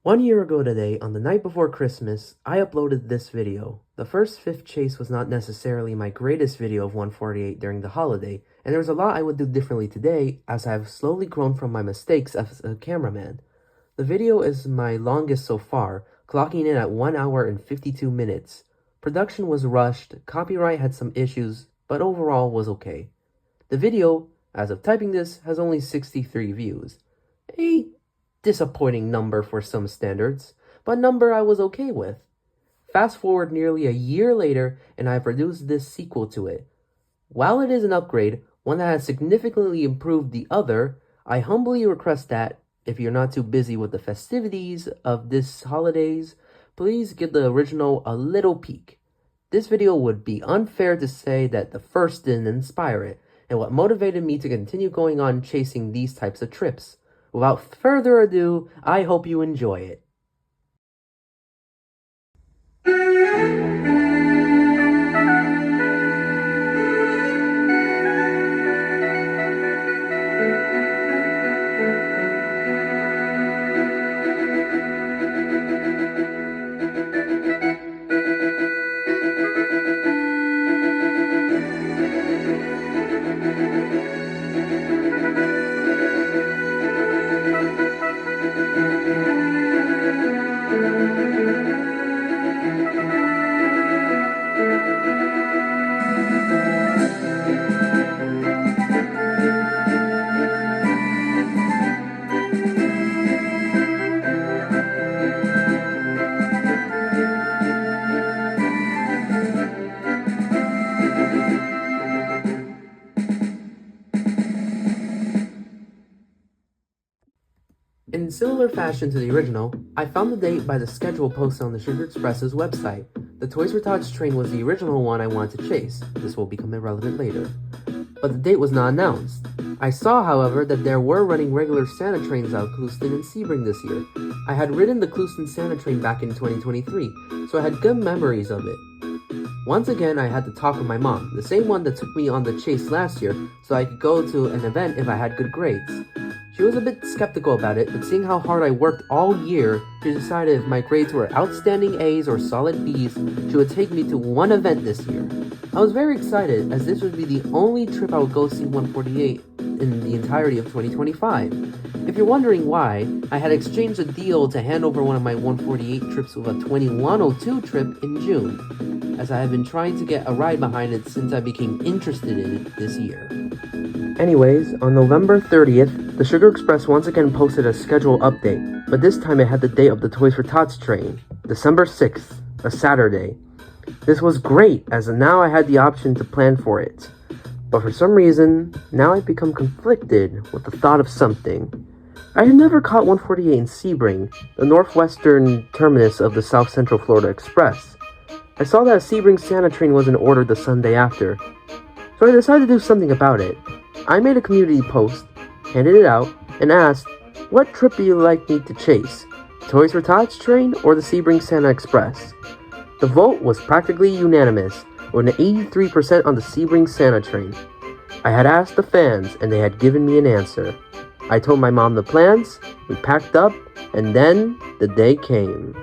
1 year ago today, on the night before Christmas, I uploaded this video. The first fifth chase was not necessarily my greatest video of 148 during the holiday, and there was a lot I would do differently today as I have slowly grown from my mistakes as a cameraman. The video is my longest so far, clocking in at 1 hour and 52 minutes. Production was rushed, copyright had some issues, but overall was okay. The video, as of typing this, has only 63 views. A disappointing number for some standards, but number I was okay with. Fast forward nearly a year later, and I produced this sequel to it. While it is an upgrade, one that has significantly improved the other, I humbly request that, if you're not too busy with the festivities of this holidays, please give the original a little peek. This video would be unfair to say that the first didn't inspire it, and what motivated me to continue going on chasing these types of trips. Without further ado, I hope you enjoy it. In similar fashion to the original, I found the date by the schedule posted on the Sugar Express's website. The Toys for Tots train was the original one I wanted to chase. This will become irrelevant later. But the date was not announced. I saw, however, that there were running regular Santa trains out Lakglsdhj and Sebring this year. I had ridden the Lakglsdhj Santa train back in 2023, so I had good memories of it. Once again, I had to talk with my mom, the same one that took me on the chase last year, so I could go to an event if I had good grades. She was a bit skeptical about it, but seeing how hard I worked all year, she decided if my grades were outstanding A's or solid B's, she would take me to one event this year. I was very excited, as this would be the only trip I would go see 148 in the entirety of 2025. If you're wondering why, I had exchanged a deal to hand over one of my 148 trips with a 2102 trip in June, as I have been trying to get a ride behind it since I became interested in it this year. Anyways, on November 30th, the Sugar Express once again posted a schedule update, but this time it had the date of the Toys for Tots train, December 6th, a Saturday. This was great, as now I had the option to plan for it. But for some reason, now I've become conflicted with the thought of something. I had never caught 148 in Sebring, the northwestern terminus of the South Central Florida Express. I saw that a Sebring Santa train was in order the Sunday after, so I decided to do something about it. I made a community post, handed it out, and asked, what trip do you like me to chase? Toys for Tots train or the Sebring Santa Express? The vote was practically unanimous, with an 83% on the Sebring Santa train. I had asked the fans, and they had given me an answer. I told my mom the plans, we packed up, and then the day came.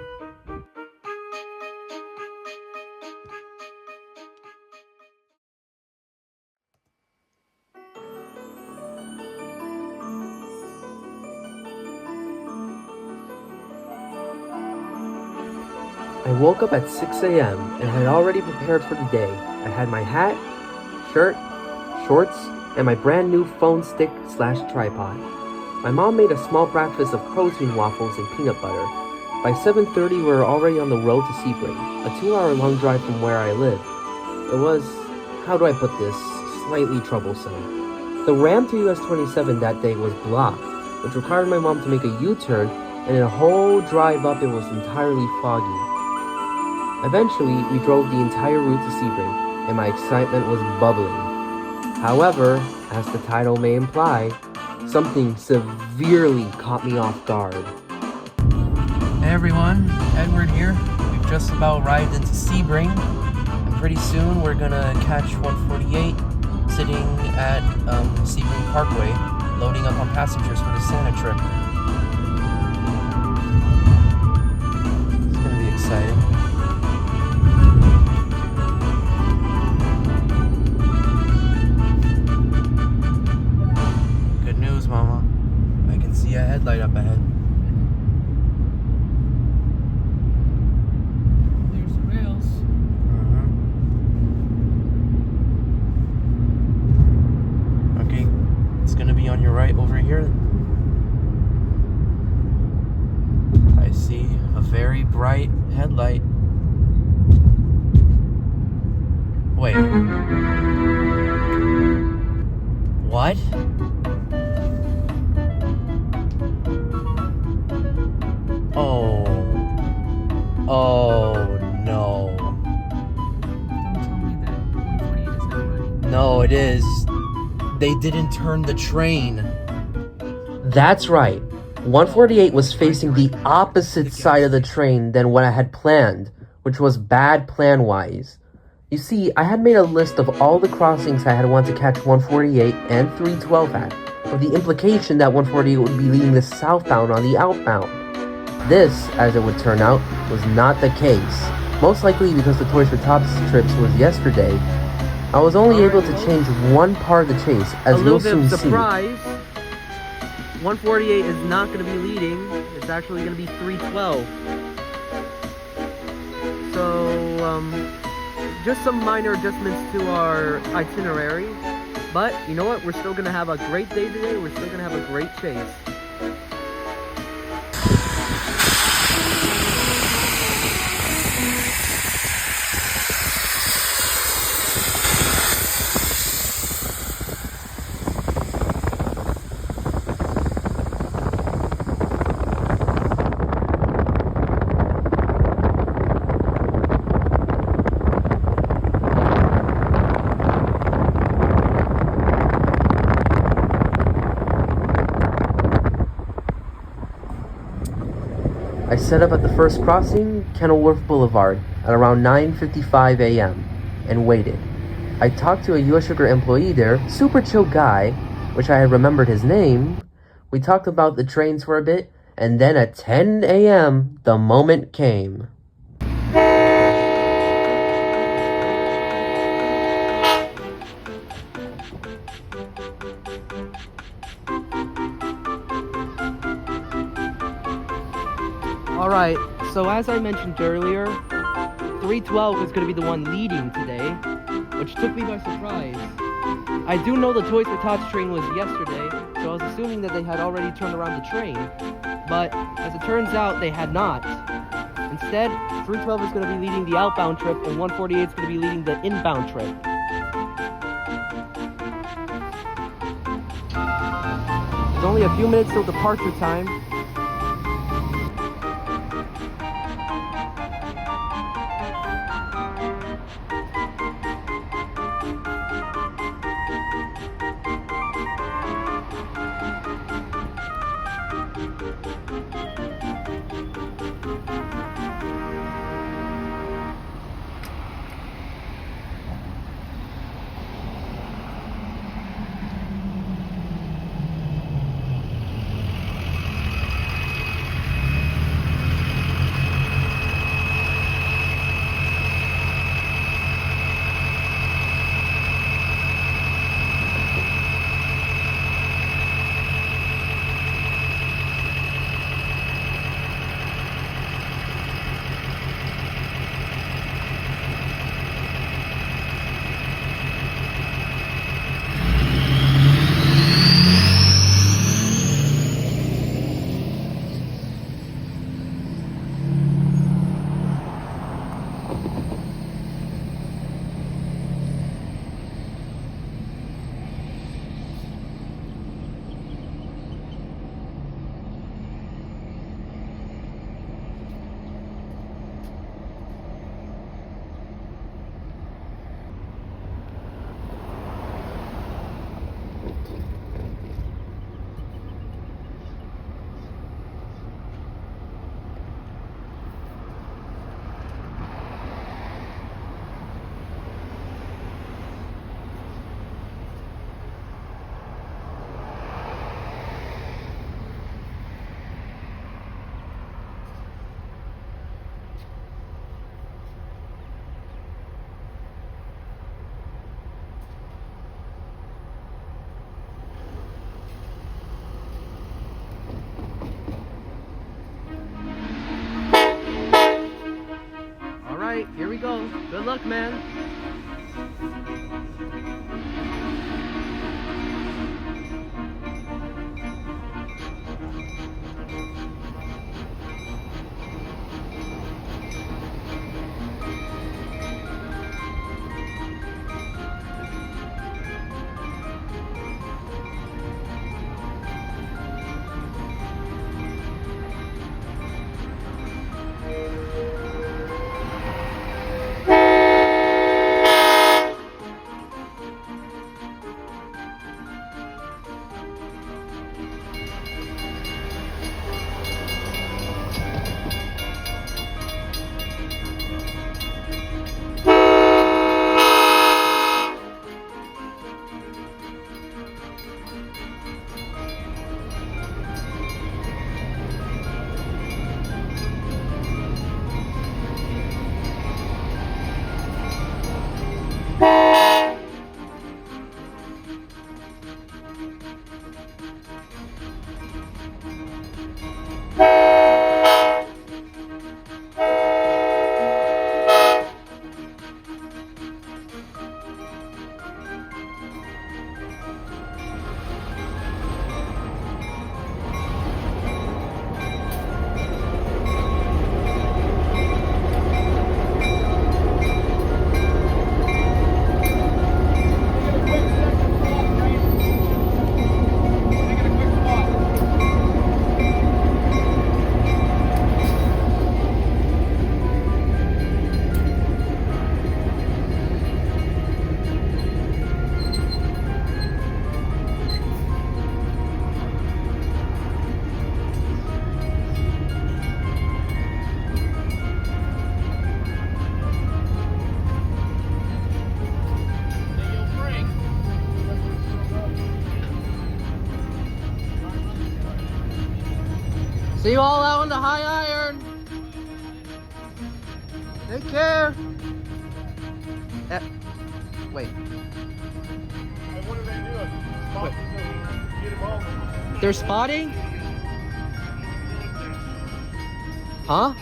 I woke up at 6 a.m. and had already prepared for the day. I had my hat, shirt, shorts, and my brand new phone stick / tripod. My mom made a small breakfast of protein waffles and peanut butter. By 7:30 we were already on the road to Sebring, a 2-hour long drive from where I live. It was, how do I put this, slightly troublesome. The ramp to US 27 that day was blocked, which required my mom to make a U-turn, and in a whole drive up it was entirely foggy. Eventually, we drove the entire route to Sebring, and my excitement was bubbling. However, as the title may imply, something severely caught me off guard. Hey everyone, Edward here. We've just about arrived into Sebring, and pretty soon we're gonna catch 148 sitting at Sebring Parkway, loading up on passengers for the Santa trip. right headlight. Wait. What? Oh. Oh no. Don't tell me that 148 is not running. No, it is. They didn't turn the train. That's right. 148 was facing the opposite side of the train than what I had planned, which was bad plan-wise. You see, I had made a list of all the crossings I had wanted to catch 148 and 312 at, with the implication that 148 would be leading the southbound on the outbound. This, as it would turn out, was not the case. Most likely because the Toys for Tots trips was yesterday, I was only able to change one part of the chase, as you'll soon see. 148 is not going to be leading. It's actually going to be 312. So, just some minor adjustments to our itinerary. But, you know what? We're still going to have a great day today. We're still going to have a great chase. I set up at the first crossing, Kenilworth Boulevard, at around 9:55 a.m. and waited. I talked to a US Sugar employee there, super chill guy, which I had remembered his name. We talked about the trains for a bit, and then at 10 a.m., the moment came. Alright, so as I mentioned earlier, 312 is going to be the one leading today, which took me by surprise. I do know the Toys for Tots train was yesterday, so I was assuming that they had already turned around the train, but as it turns out, they had not. Instead, 312 is going to be leading the outbound trip, and 148 is going to be leading the inbound trip. There's only a few minutes till departure time. Here we go. Good luck, man. on the high iron. Take care. Wait. What are they doing? Wait. Get him over. They're spotting? Huh?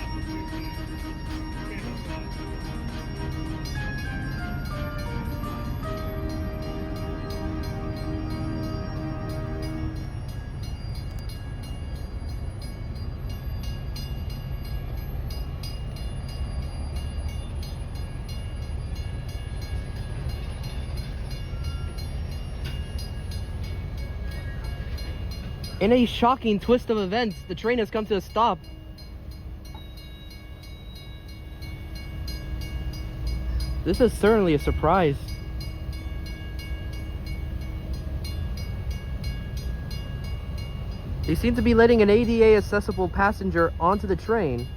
In a shocking twist of events, the train has come to a stop. This is certainly a surprise. They seem to be letting an ADA accessible passenger onto the train,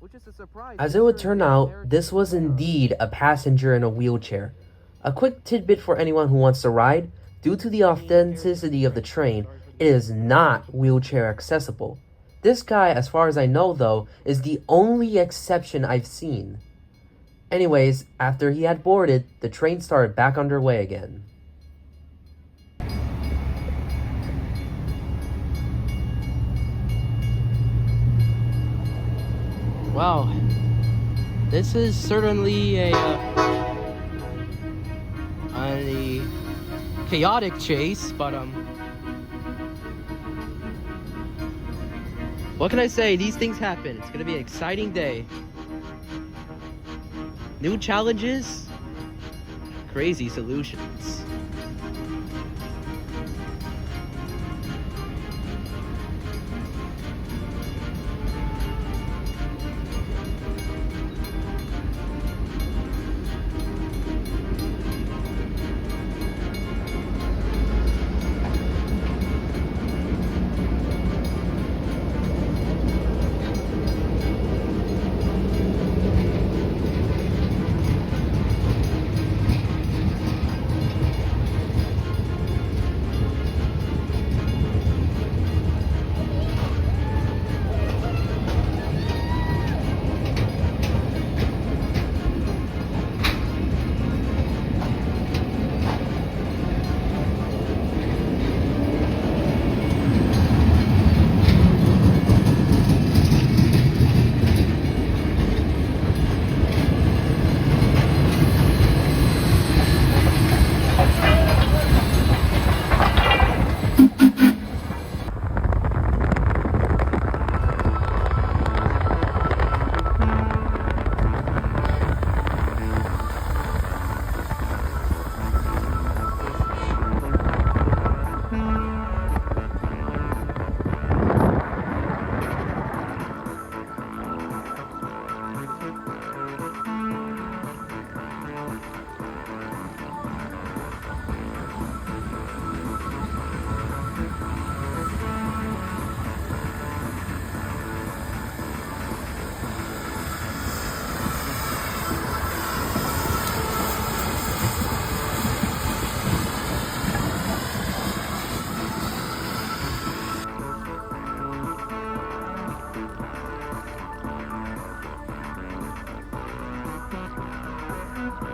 which is a surprise. As it would turn out, this was indeed a passenger in a wheelchair. A quick tidbit for anyone who wants to ride: due to the authenticity of the train, it is not wheelchair accessible. This guy, as far as I know though, is the only exception I've seen. Anyways, after he had boarded, the train started back underway again. Wow, this is certainly a chaotic chase, but what can I say? These things happen. It's gonna be an exciting day. New challenges, crazy solutions.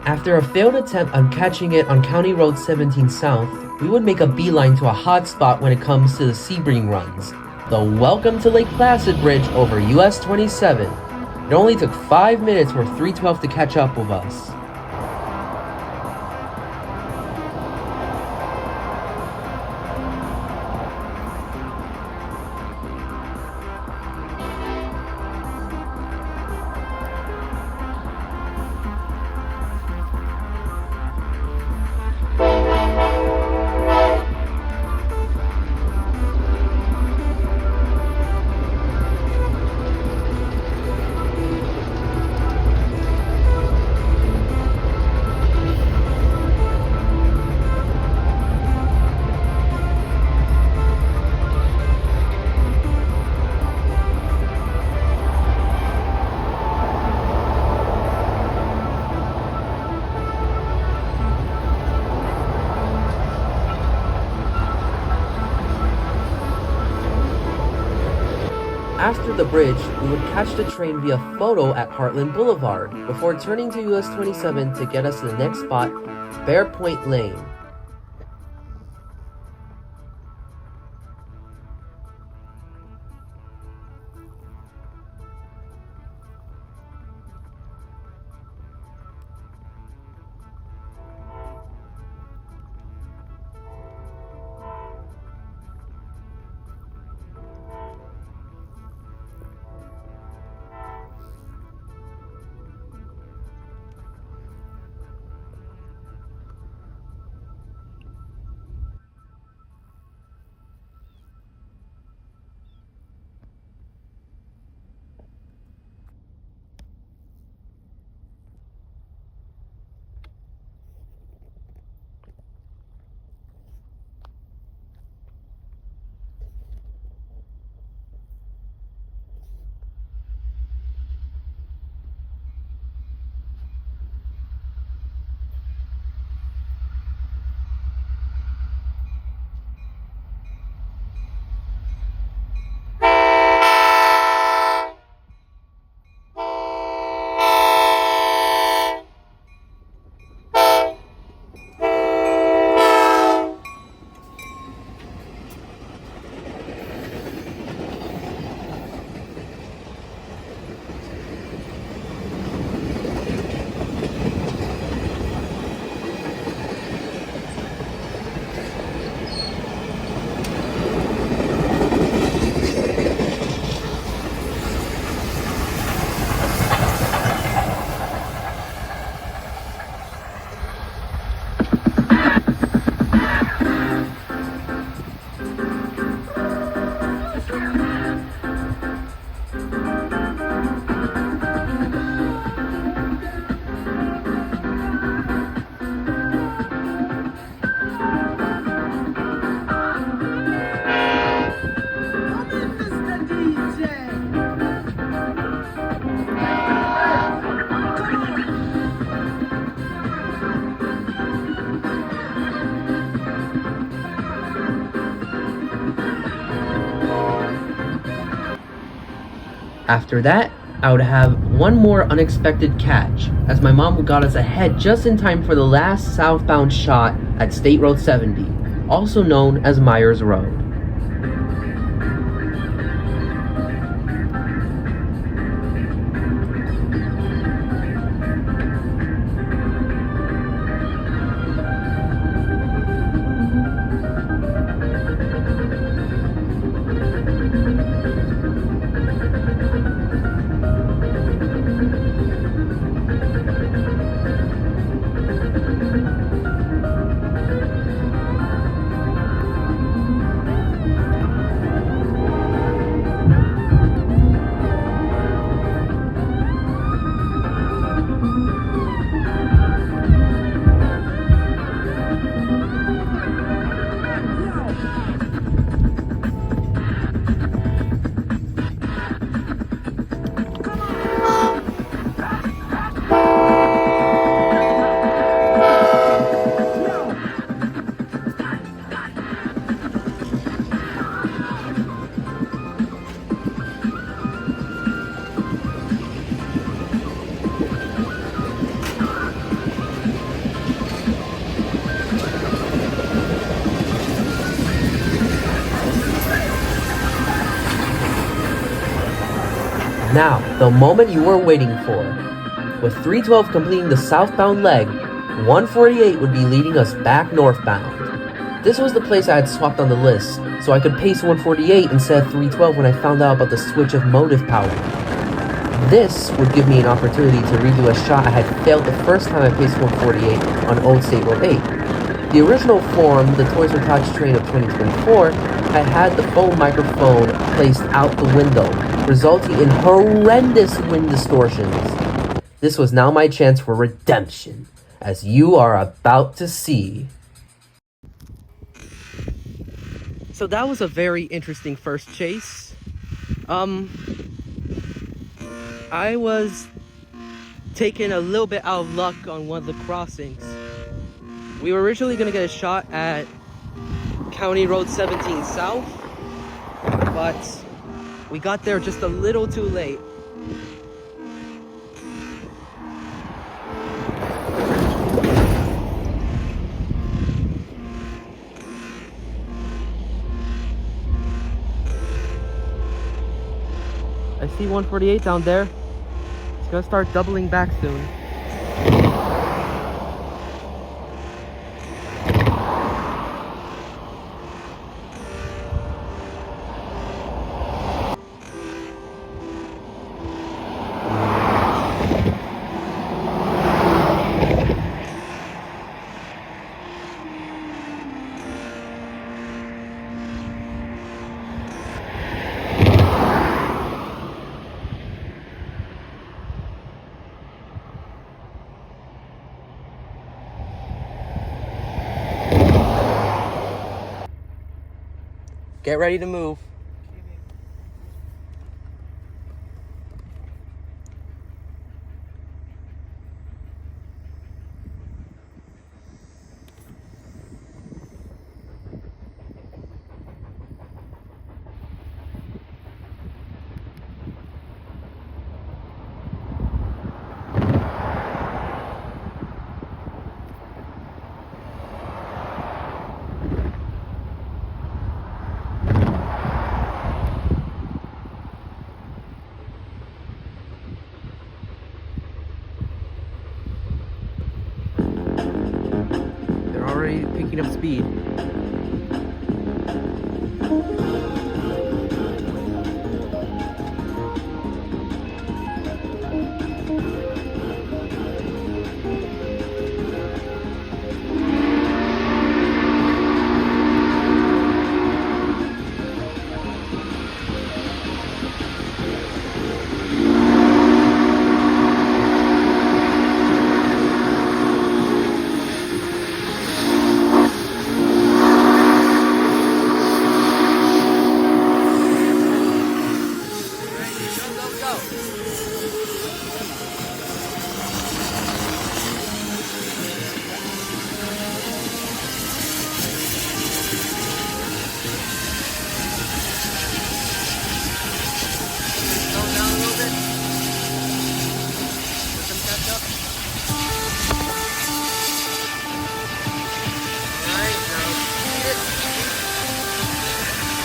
After a failed attempt on catching it on County Road 17 South, we would make a beeline to a hot spot when it comes to the Sebring runs, the Welcome to Lake Placid Bridge over US 27. It only took 5 minutes for 312 to catch up with us. the bridge, we would catch the train via photo at Heartland Boulevard before turning to US 27 to get us to the next spot, Bear Point Lane. After that, I would have one more unexpected catch, as my mom got us ahead just in time for the last southbound shot at State Road 70, also known as Myers Road. Now, the moment you were waiting for. With 312 completing the southbound leg, 148 would be leading us back northbound. This was the place I had swapped on the list, so I could pace 148 instead of 312 when I found out about the switch of motive power. This would give me an opportunity to redo a shot I had failed the first time I paced 148 on Old State Road 8. The original form, the Toys for Tots train of 2024, I had the phone microphone placed out the window, resulting in horrendous wind distortions. This was now my chance for redemption, as you are about to see. So that was a very interesting first chase. I was taken a little bit out of luck on one of the crossings. We were originally going to get a shot at County Road 17 South, but We got there just a little too late. I see 148 down there. It's gonna start doubling back soon. Get ready to move. They're already picking up speed.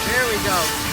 There we go.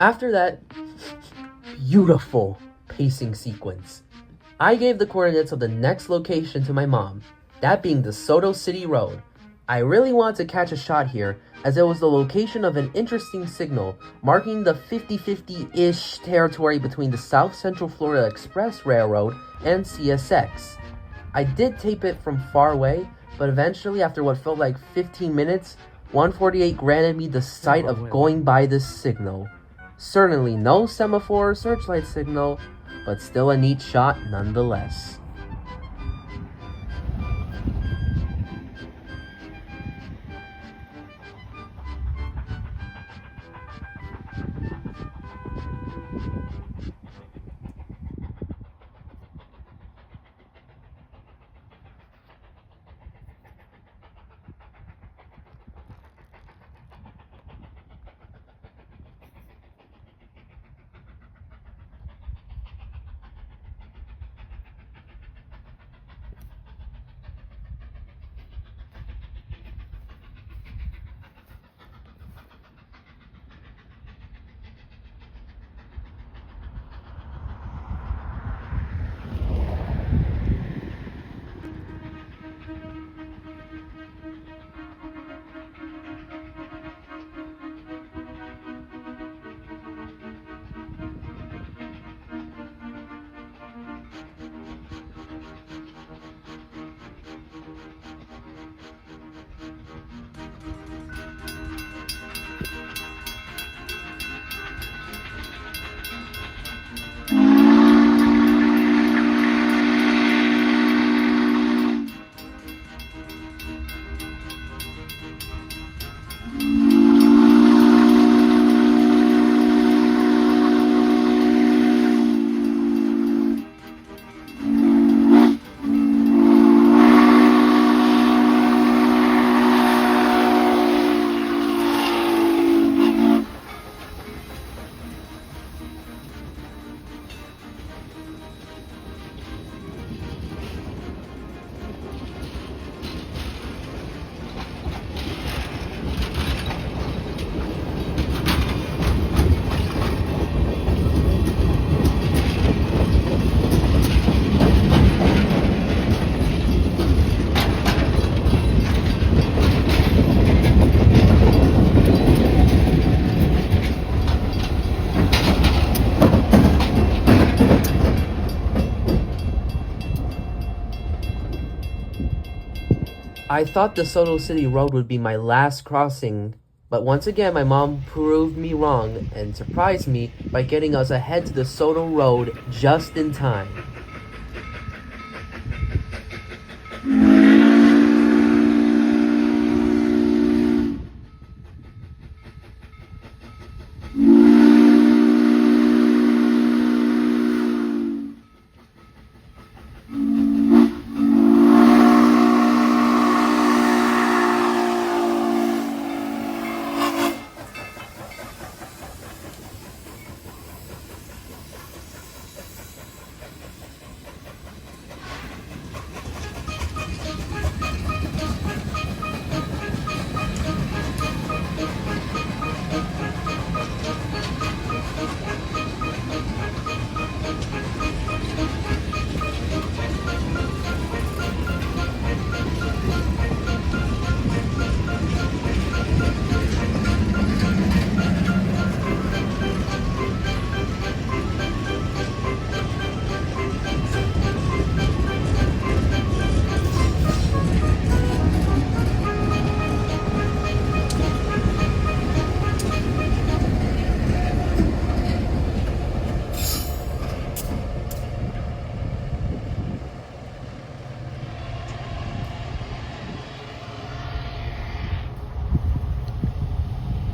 After that beautiful pacing sequence, I gave the coordinates of the next location to my mom, that being the Soto City Road. I really want to catch a shot here, as it was the location of an interesting signal, marking the 50-50-ish territory between the South Central Florida Express Railroad and CSX. I did tape it from far away, but eventually, after what felt like 15 minutes, 148 granted me the sight of going by this signal. Certainly no semaphore or searchlight signal, but still a neat shot nonetheless. I thought the Soto City Road would be my last crossing, but once again my mom proved me wrong and surprised me by getting us ahead to the Soto Road just in time.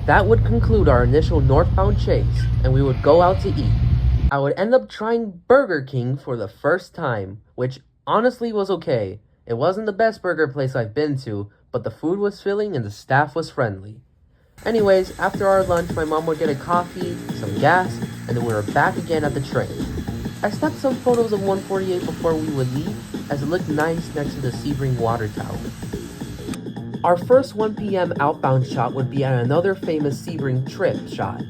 That would conclude our initial northbound chase, and we would go out to eat. I would end up trying Burger King for the first time, which honestly was okay. It wasn't the best burger place I've been to, but the food was filling and the staff was friendly. Anyways, after our lunch, my mom would get a coffee, some gas, and then we were back again at the train. I snapped some photos of 148 before we would leave, as it looked nice next to the Sebring water tower. Our first 1 p.m. outbound shot would be at another famous Sebring trip shot,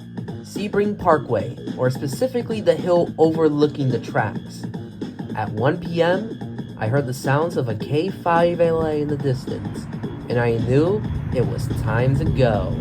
Sebring Parkway, or specifically the hill overlooking the tracks. At 1 p.m., I heard the sounds of a K5LA in the distance, and I knew it was time to go.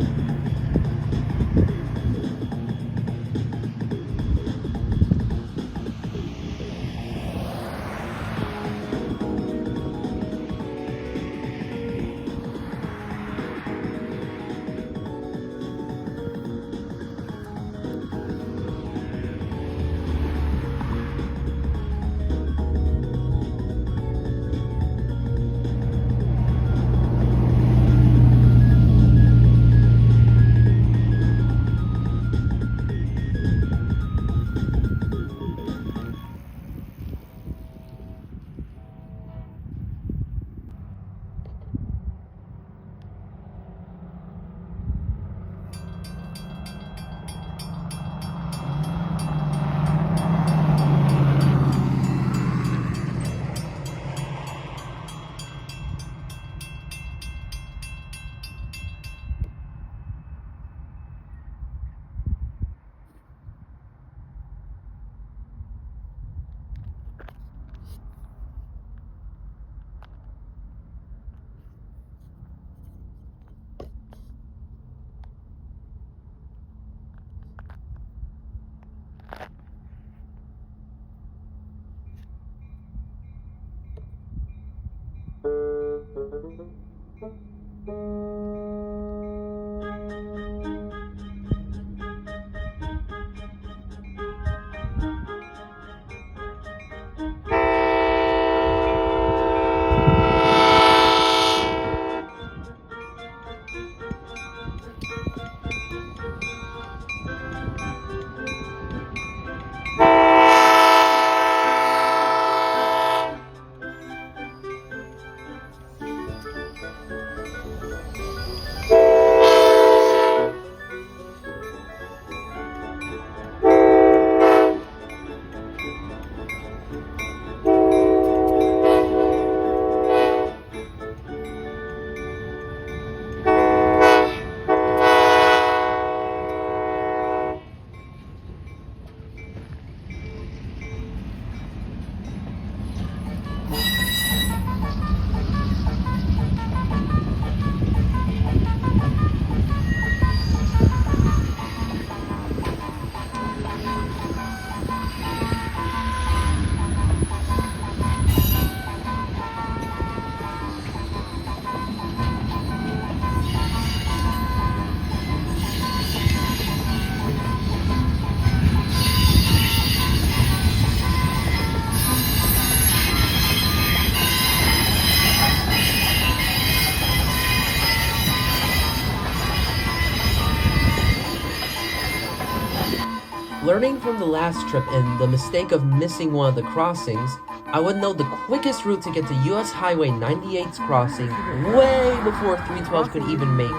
Learning from the last trip and the mistake of missing one of the crossings, I would know the quickest route to get to US Highway 98's crossing way before 312 could even make it.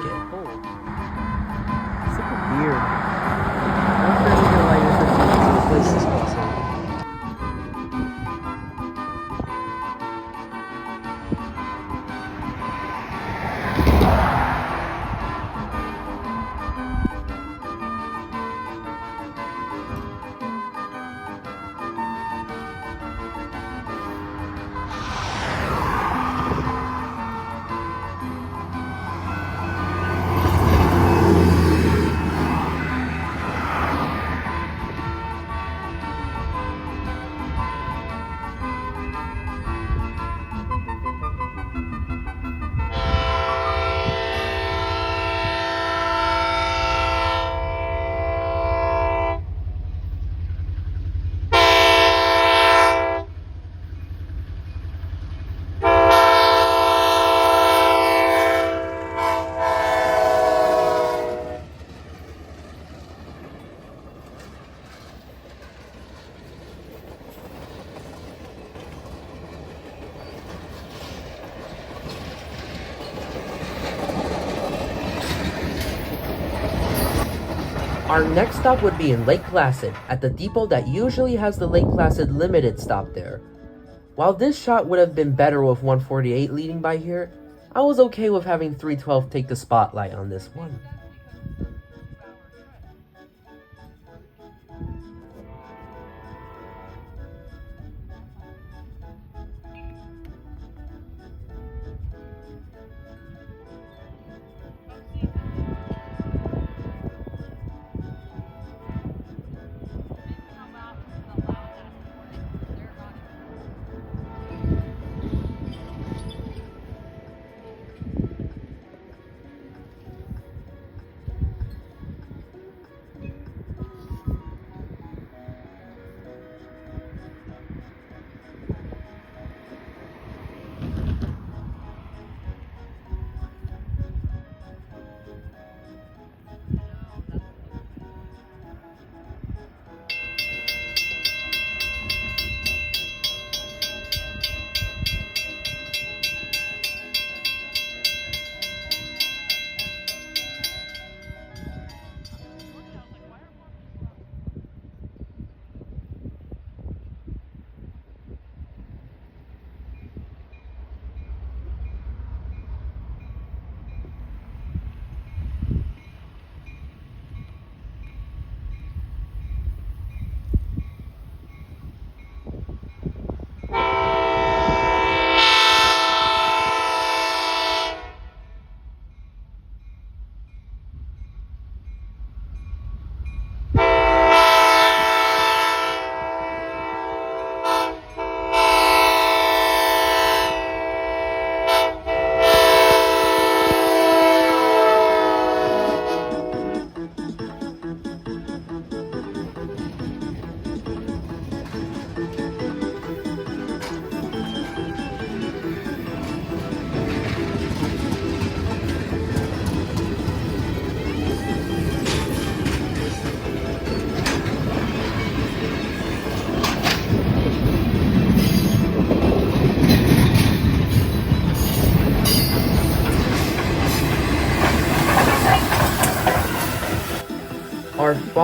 Super weird. I'm not sure why you're supposed to place this crossing. Our next stop would be in Lake Placid, at the depot that usually has the Lake Placid Limited stop there. While this shot would have been better with 148 leading by here, I was okay with having 312 take the spotlight on this one.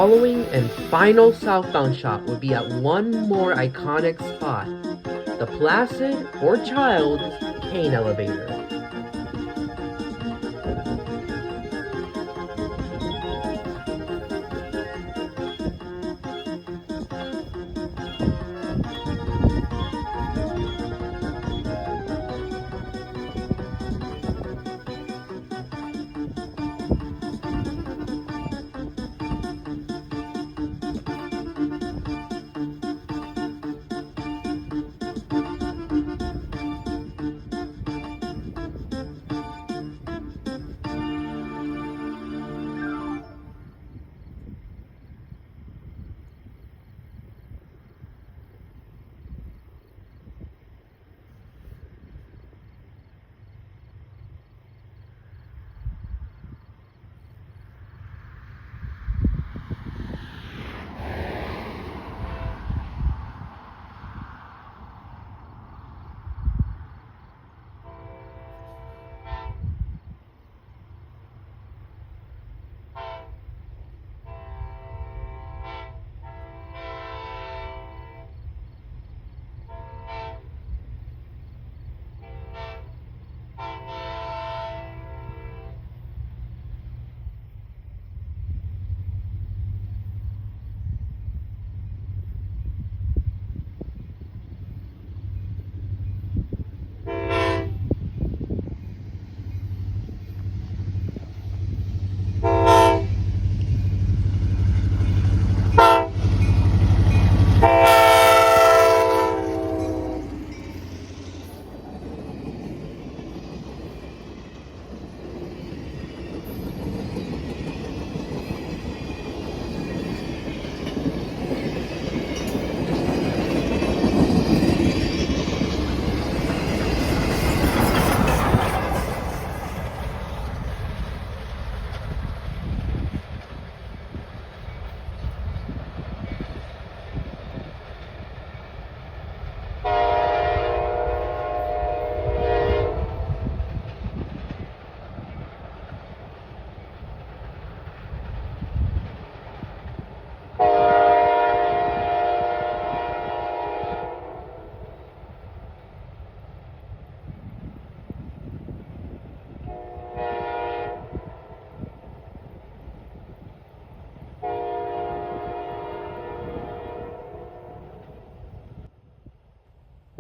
following and final southbound shot would be at one more iconic spot, the Placid or Child's Cane Elevator.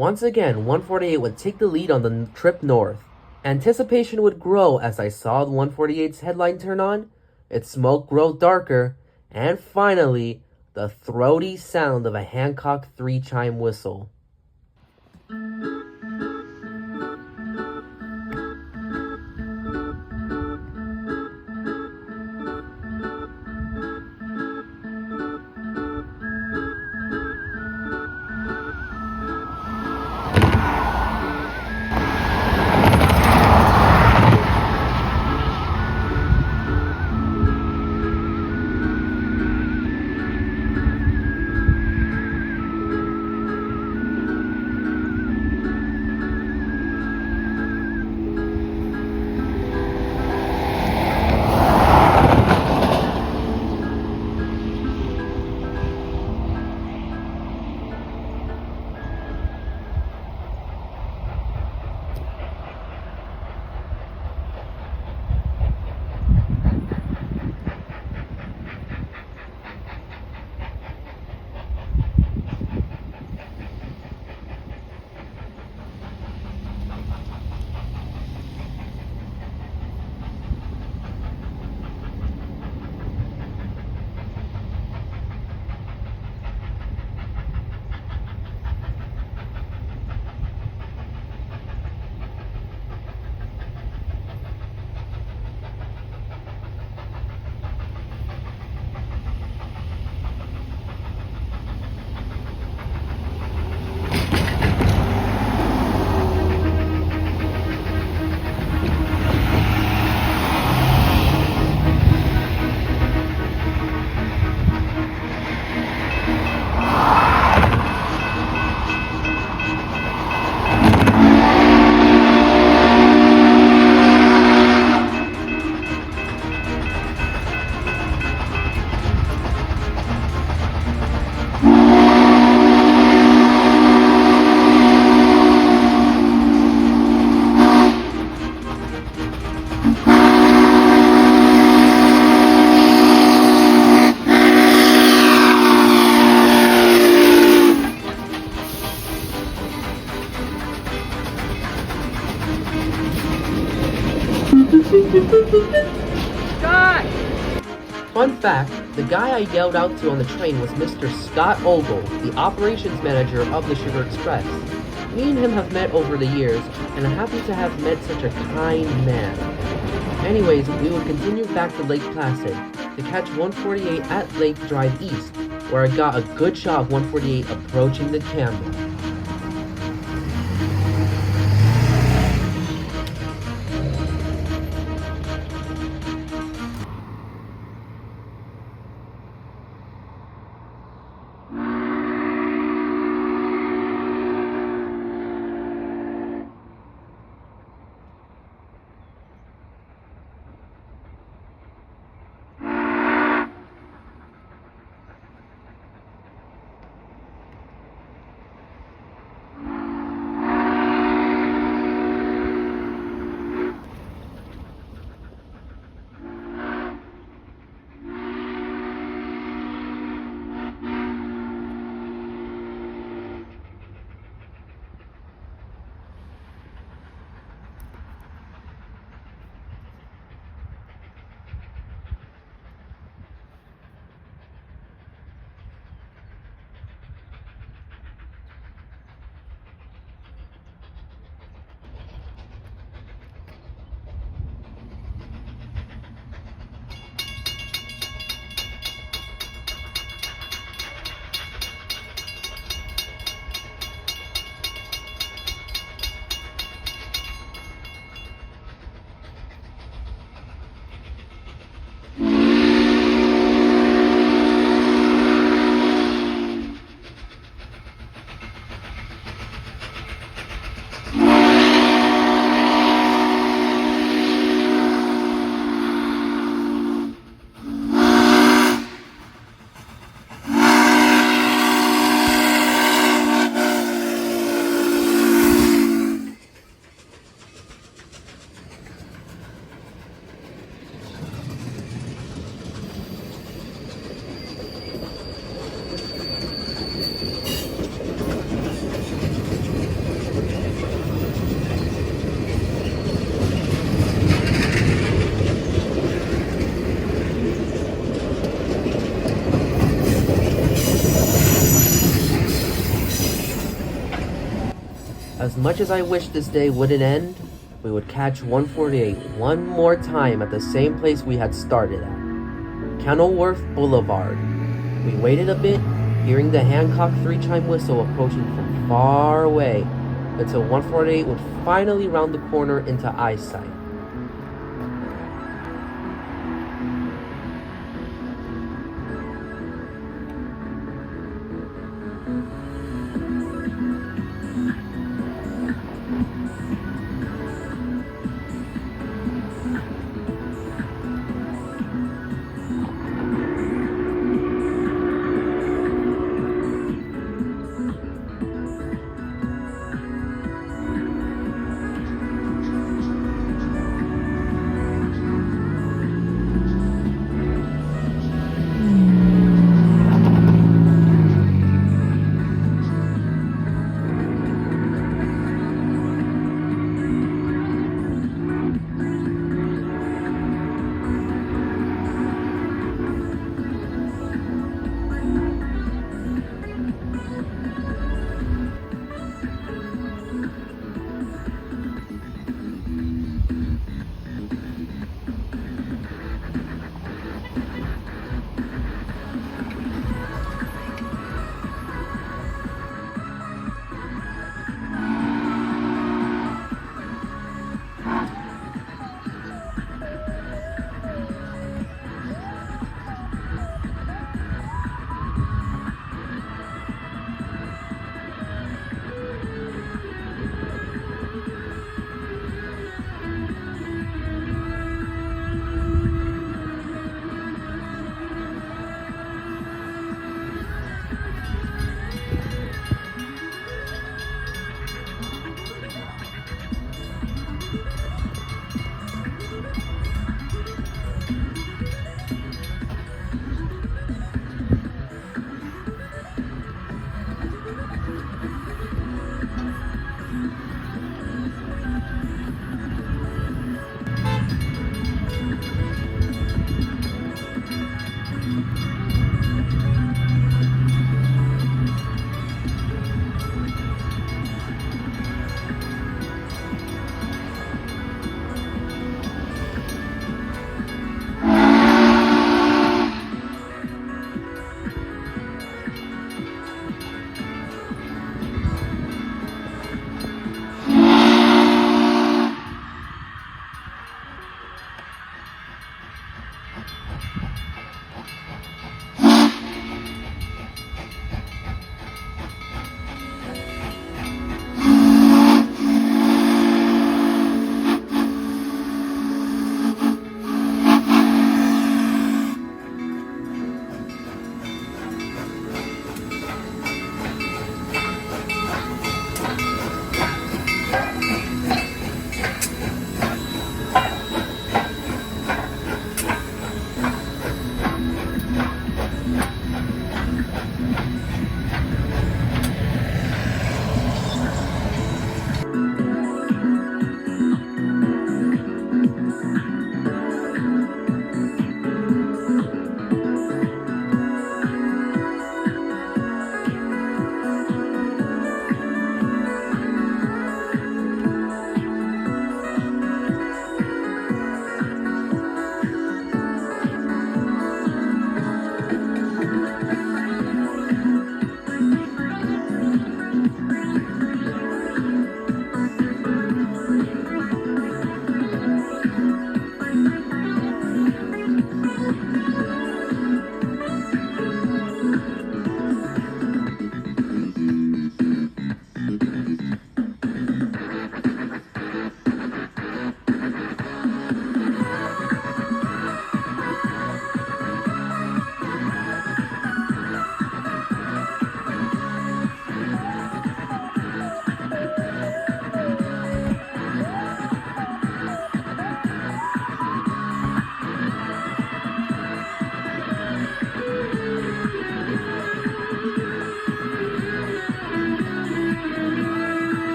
Once again, 148 would take the lead on the trip north. Anticipation would grow as I saw the 148's headline turn on, its smoke grow darker, and finally, the throaty sound of a Hancock 3-chime whistle. Scott! Fun fact, the guy I yelled out to on the train was Mr. Scott Ogle, the operations manager of the Sugar Express. Me and him have met over the years, and I'm happy to have met such a kind man. Anyways, we will continue back to Lake Placid to catch 148 at Lake Drive East, where I got a good shot of 148 approaching the camera. As much as I wish this day wouldn't end, we would catch 148 one more time at the same place we had started at, Kenilworth Boulevard. We waited a bit, hearing the Hancock 3-chime whistle approaching from far away, until 148 would finally round the corner into eyesight.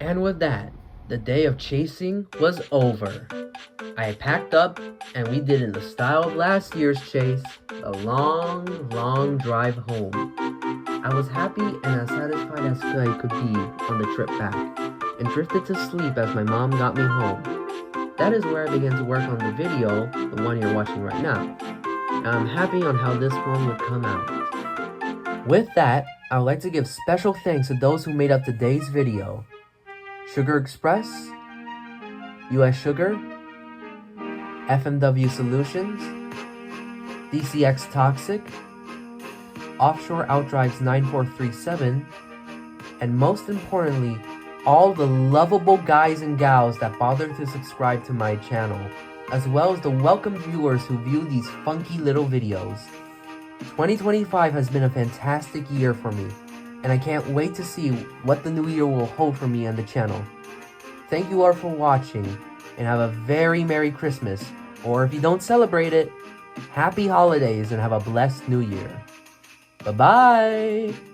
And with that, the day of chasing was over. I packed up and we did in the style of last year's chase, a long, long drive home. I was happy and as satisfied as I could be on the trip back, and drifted to sleep as my mom got me home. That is where I began to work on the video, the one you're watching right now. And I'm happy on how this one would come out. With that, I would like to give special thanks to those who made up today's video. Sugar Express, US Sugar, FMW Solutions, DCX Toxic, Offshore Outdrives 9437, and most importantly, all the lovable guys and gals that bother to subscribe to my channel, as well as the welcome viewers who view these funky little videos. 2025 has been a fantastic year for me, and I can't wait to see what the new year will hold for me on the channel. Thank you all for watching, and have a very Merry Christmas, or if you don't celebrate it, Happy Holidays and have a blessed New Year. Bye-bye!